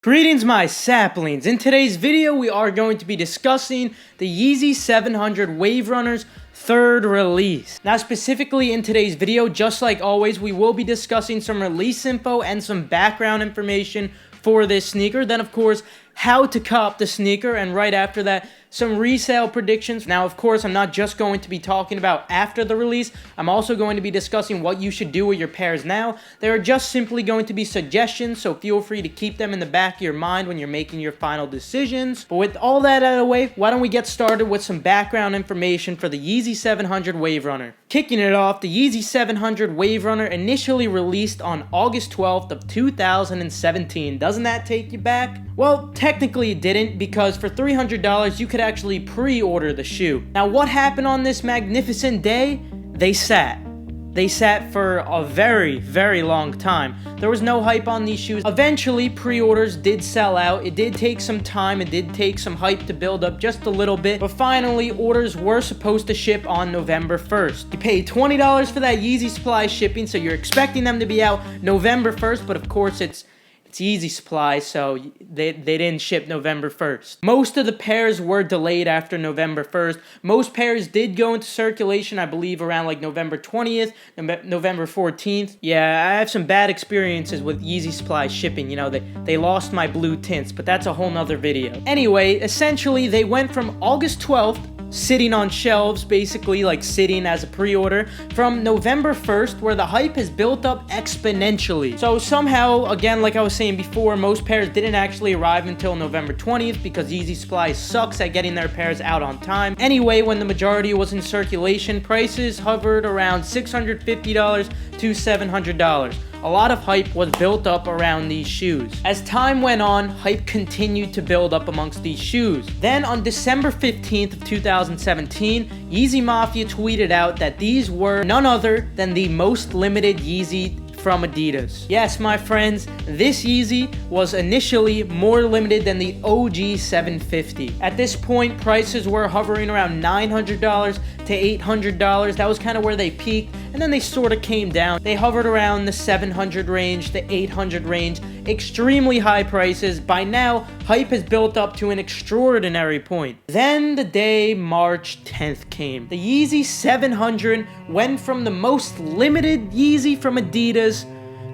Greetings my saplings. In today's video we are going to be discussing the Yeezy 700 Wave Runner's third release. Now specifically in today's video, just like always, we will be discussing some release info and some background information for this sneaker. Then of course, how to cop the sneaker, and right after that, some resale predictions. Now, of course, I'm not just going to be talking about after the release. I'm also going to be discussing what you should do with your pairs now. They are just simply going to be suggestions, so feel free to keep them in the back of your mind when you're making your final decisions. But with all that out of the way, why don't we get started with some background information for the Yeezy 700 Wave Runner. Kicking it off, the Yeezy 700 Wave Runner initially released on August 12th of 2017. Doesn't that take you back? Well, technically it didn't, because for $300 you could actually pre-order the shoe. Now what happened on this magnificent day? They sat for a very, very long time. There was no hype on these shoes. Eventually, pre-orders did sell out. It did take some time. It did take some hype to build up just a little bit. But finally, orders were supposed to ship on November 1st. You paid $20 for that Yeezy Supply shipping, so you're expecting them to be out November 1st, but of course it's Yeezy Supply, so they didn't ship November 1st. Most of the pairs were delayed after November 1st. Most pairs did go into circulation, I believe, around like November 20th, November 14th. Yeah, I have some bad experiences with Yeezy Supply shipping. You know, they lost my blue tints, but that's a whole nother video. Anyway, essentially, they went from August 12th, sitting on shelves, basically like sitting as a pre-order, from November 1st, where the hype has built up exponentially. So somehow, again, like I was saying before, most pairs didn't actually arrive until November 20th because Yeezy Supply sucks at getting their pairs out on time. Anyway, when the majority was in circulation, prices hovered around $650 to $700. A lot of hype was built up around these shoes. As time went on, hype continued to build up amongst these shoes. Then on December 15th of 2017, Yeezy Mafia tweeted out that these were none other than the most limited Yeezy from Adidas. Yes, my friends, this Yeezy was initially more limited than the OG 750. At this point, prices were hovering around $900 to $800. That was kind of where they peaked, and then they sort of came down. They hovered around the 700 range, the 800 range, extremely high prices. By now, hype has built up to an extraordinary point. Then the day March 10th came. The Yeezy 700 went from the most limited Yeezy from Adidas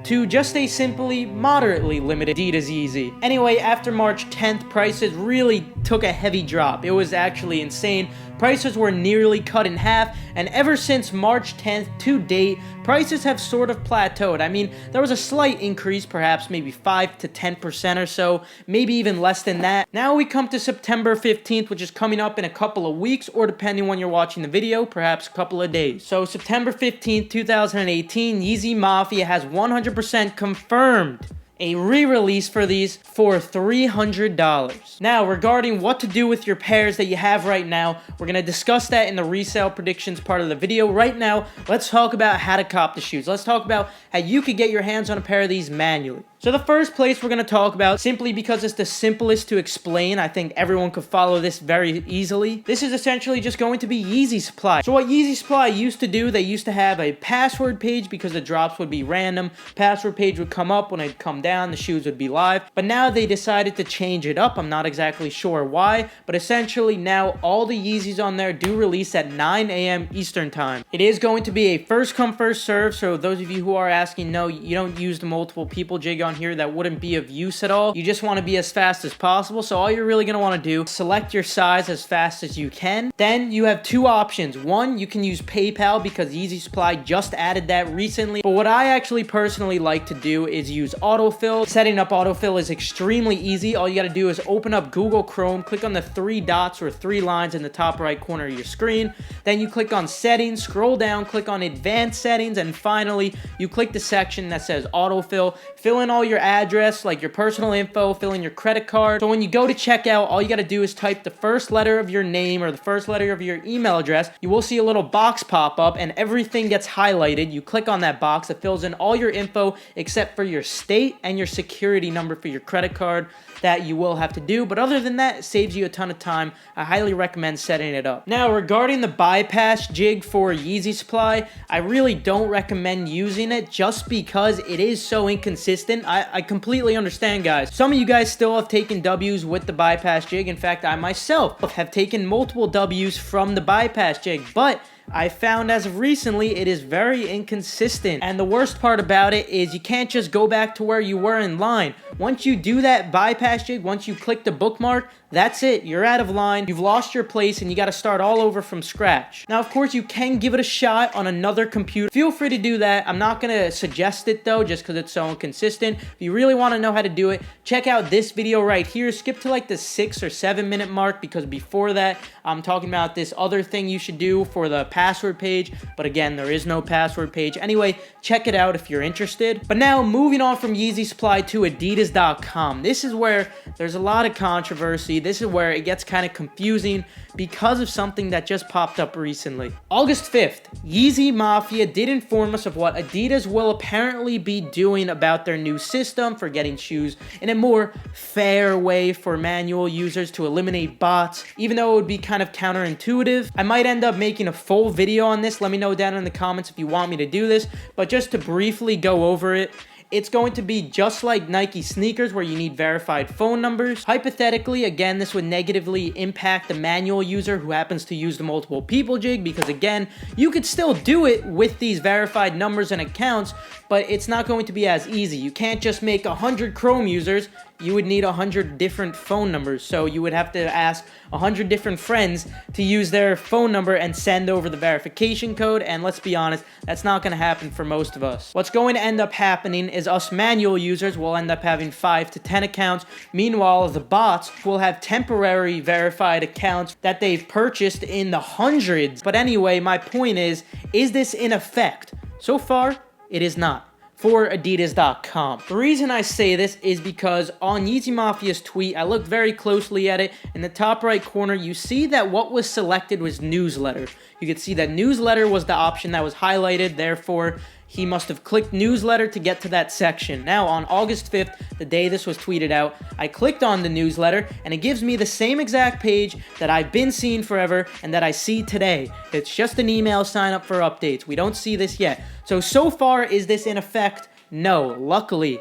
to just a simply moderately limited Adidas Yeezy. Anyway, after March 10th, prices really took a heavy drop. It was actually insane. Prices were nearly cut in half, and ever since March 10th to date, prices have sort of plateaued. I mean, there was a slight increase, perhaps maybe 5 to 10% or so, maybe even less than that. Now we come to September 15th, which is coming up in a couple of weeks, or depending when you're watching the video, perhaps a couple of days. So September 15th, 2018, Yeezy Mafia has 100% confirmed a re-release for these for $300. Now, regarding what to do with your pairs that you have right now, we're going to discuss that in the resale predictions part of the video. Right now, let's talk about how to cop the shoes. Let's talk about how you could get your hands on a pair of these manually. So the first place we're going to talk about, simply because it's the simplest to explain, I think everyone could follow this very easily. This is essentially just going to be Yeezy Supply. So what Yeezy Supply used to do, they used to have a password page because the drops would be random. Password page would come up when it'd come down, the shoes would be live. But now they decided to change it up. I'm not exactly sure why, but essentially now all the Yeezys on there do release at 9 a.m. Eastern time. It is going to be a first come first serve, so those of you who are asking, no, you don't use the multiple people jig on here, that wouldn't be of use at all. You just want to be as fast as possible, so all you're really going to want to do, select your size as fast as you can. Then you have two options. One, you can use PayPal because Yeezy Supply just added that recently, but what I actually personally like to do is use autofill. Setting up autofill is extremely easy. All you got to do is open up Google Chrome, click on the three dots or three lines in the top right corner of your screen, then you click on settings, scroll down, click on advanced settings, and finally you click the section that says autofill. Fill in all your address, like your personal info, fill in your credit card. So when you go to checkout, all you got to do is type the first letter of your name or the first letter of your email address. You will see a little box pop up and everything gets highlighted. You click on that box. It fills in all your info except for your state and your security number for your credit card. That you will have to do, but other than that, it saves you a ton of time. I highly recommend setting it up. Now, regarding the bypass jig for Yeezy Supply, I really don't recommend using it just because it is so inconsistent. I completely understand, guys. Some of you guys still have taken W's with the bypass jig. In fact, I myself have taken multiple W's from the bypass jig, but I found as of recently it is very inconsistent. And the worst part about it is you can't just go back to where you were in line. Once you do that bypass jig, once you click the bookmark, that's it. You're out of line. You've lost your place and you got to start all over from scratch. Now, of course, you can give it a shot on another computer. Feel free to do that. I'm not going to suggest it though, just because it's so inconsistent. If you really want to know how to do it, check out this video right here. Skip to like the 6 or 7 minute mark, because before that, I'm talking about this other thing you should do for the password page. But again, there is no password page. Anyway, check it out if you're interested. But now moving on from Yeezy Supply to Adidas.com. This is where there's a lot of controversy. This is where it gets kind of confusing because of something that just popped up recently. August 5th, Yeezy Mafia did inform us of what Adidas will apparently be doing about their new system for getting shoes in a more fair way for manual users to eliminate bots. Even though it would be kind of counterintuitive, I might end up making a full video on this. Let me know down in the comments if you want me to do this, but just to briefly go over it, it's going to be just like Nike sneakers where you need verified phone numbers. Hypothetically, again, this would negatively impact the manual user who happens to use the multiple people jig, because again, you could still do it with these verified numbers and accounts, but it's not going to be as easy. You can't just make 100 Chrome users. You would need 100 different phone numbers. So you would have to ask 100 different friends to use their phone number and send over the verification code. And let's be honest, that's not going to happen for most of us. What's going to end up happening is us manual users will end up having 5 to 10 accounts. Meanwhile, the bots will have temporary verified accounts that they've purchased in the hundreds. But anyway, my point is this in effect? So far, it is not for Adidas.com. The reason I say this is because on Yeezy Mafia's tweet, I looked very closely at it. In the top right corner, you see that what was selected was newsletter. You could see that newsletter was the option that was highlighted, therefore, he must have clicked newsletter to get to that section. Now, on August 5th, the day this was tweeted out, I clicked on the newsletter, and it gives me the same exact page that I've been seeing forever and that I see today. It's just an email sign up for updates. We don't see this yet. So far, is this in effect? No, luckily.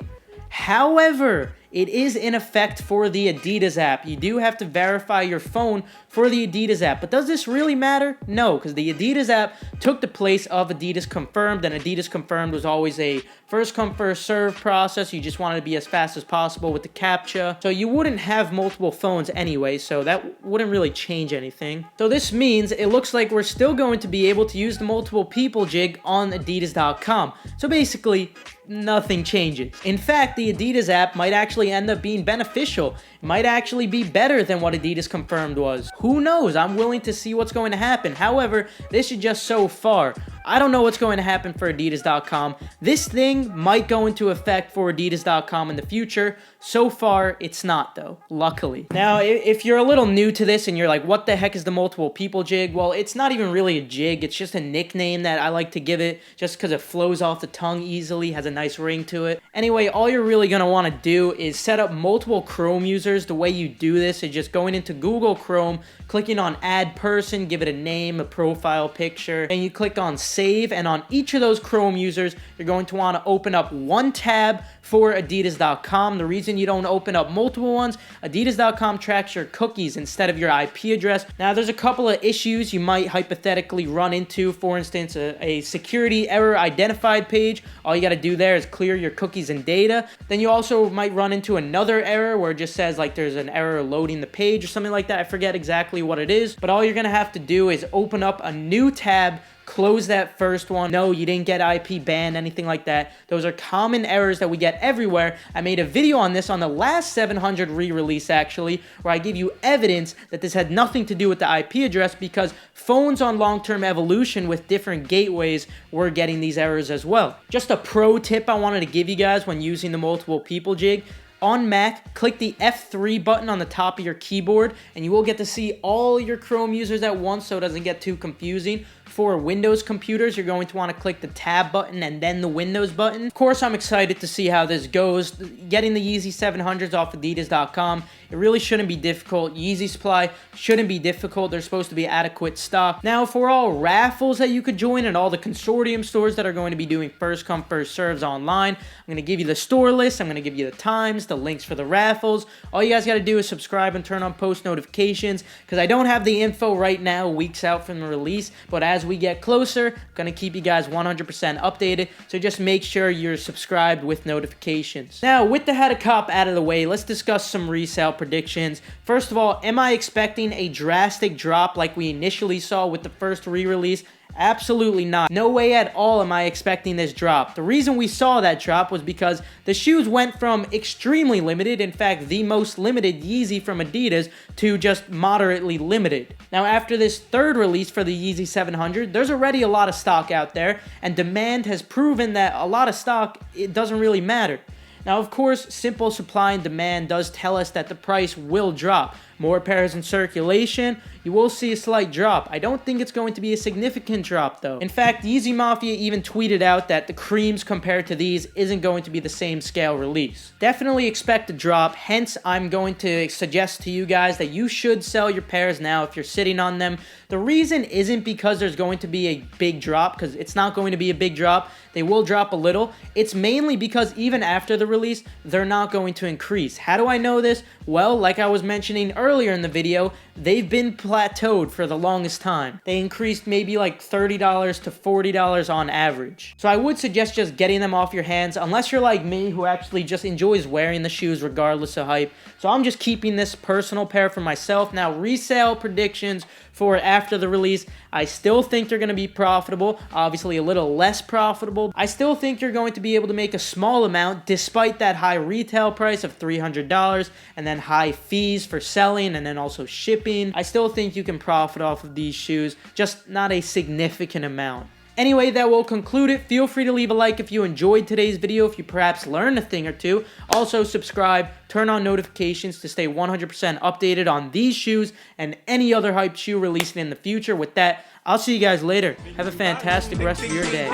However, it is in effect for the Adidas app. You do have to verify your phone for the Adidas app. But does this really matter? No, because the Adidas app took the place of Adidas Confirmed, and Adidas Confirmed was always a first come, first serve process. You just wanted to be as fast as possible with the CAPTCHA. So you wouldn't have multiple phones anyway, so that wouldn't really change anything. So this means it looks like we're still going to be able to use the multiple people jig on Adidas.com. So basically, nothing changes. In fact, the Adidas app might actually end up being beneficial. It might actually be better than what Adidas Confirmed was. Who knows? I'm willing to see what's going to happen. However, this is just so far. I don't know what's going to happen for Adidas.com. This thing might go into effect for Adidas.com in the future. So far, it's not though, luckily. Now, if you're a little new to this and you're like, what the heck is the multiple people jig? Well, it's not even really a jig. It's just a nickname that I like to give it just because it flows off the tongue easily, has a nice ring to it. Anyway, all you're really going to want to do is set up multiple Chrome users. The way you do this is just going into Google Chrome, clicking on add person, give it a name, a profile picture, and you click on save, and on each of those Chrome users, you're going to want to open up one tab for Adidas.com. The reason you don't open up multiple ones, Adidas.com tracks your cookies instead of your IP address. Now, there's a couple of issues you might hypothetically run into. For instance, a security error identified page. All you got to do there is clear your cookies and data. Then you also might run into another error where it just says like there's an error loading the page or something like that. I forget exactly what it is, but all you're going to have to do is open up a new tab, close that first one. No, you didn't get IP banned, anything like that. Those are common errors that we get everywhere. I made a video on this on the last 700 re-release actually, where I give you evidence that this had nothing to do with the IP address, because phones on long-term evolution with different gateways were getting these errors as well. Just a pro tip I wanted to give you guys when using the multiple people jig. On Mac, click the F3 button on the top of your keyboard, and you will get to see all your Chrome users at once so it doesn't get too confusing. For Windows computers, you're going to want to click the tab button and then the Windows button. Of course, I'm excited to see how this goes. Getting the Yeezy 700s off Adidas.com, it really shouldn't be difficult. Yeezy supply shouldn't be difficult. There's supposed to be adequate stock. Now, for all raffles that you could join and all the consortium stores that are going to be doing first come, first serves online, I'm going to give you the store list. I'm going to give you the times, the links for the raffles. All you guys got to do is subscribe and turn on post notifications, because I don't have the info right now, weeks out from the release, but as we get closer, I'm going to keep you guys 100% updated, so just make sure you're subscribed with notifications. Now, with the head of cop out of the way, let's discuss some resale predictions. First of all, am I expecting a drastic drop like we initially saw with the first re-release? Absolutely not. No way at all am I expecting this drop. The reason we saw that drop was because the shoes went from extremely limited, in fact the most limited Yeezy from Adidas, to just moderately limited. Now, after this third release for the Yeezy 700, there's already a lot of stock out there, and demand has proven that a lot of stock, it doesn't really matter. Now, of course, simple supply and demand does tell us that the price will drop. More pairs in circulation, you will see a slight drop. I don't think it's going to be a significant drop, though. In fact, Yeezy Mafia even tweeted out that the creams compared to these isn't going to be the same scale release. Definitely expect a drop, hence I'm going to suggest to you guys that you should sell your pairs now if you're sitting on them. The reason isn't because there's going to be a big drop, because it's not going to be a big drop. They will drop a little. It's mainly because even after the release, they're not going to increase. How do I know this? Well, like I was mentioning earlier in the video, they've been plateaued for the longest time. They increased maybe like $30 to $40 on average. So I would suggest just getting them off your hands, unless you're like me, who actually just enjoys wearing the shoes regardless of hype. So I'm just keeping this personal pair for myself. Now, resale predictions for after the release, I still think they're going to be profitable, obviously a little less profitable. I still think you're going to be able to make a small amount despite that high retail price of $300 and then high fees for selling and then also shipping. I still think you can profit off of these shoes, just not a significant amount. Anyway, that will conclude it. Feel free to leave a like if you enjoyed today's video, if you perhaps learned a thing or two. Also, subscribe, turn on notifications to stay 100% updated on these shoes and any other hyped shoe releasing in the future. With that, I'll see you guys later. Have a fantastic rest of your day.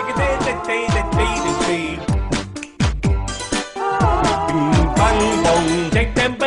Take them,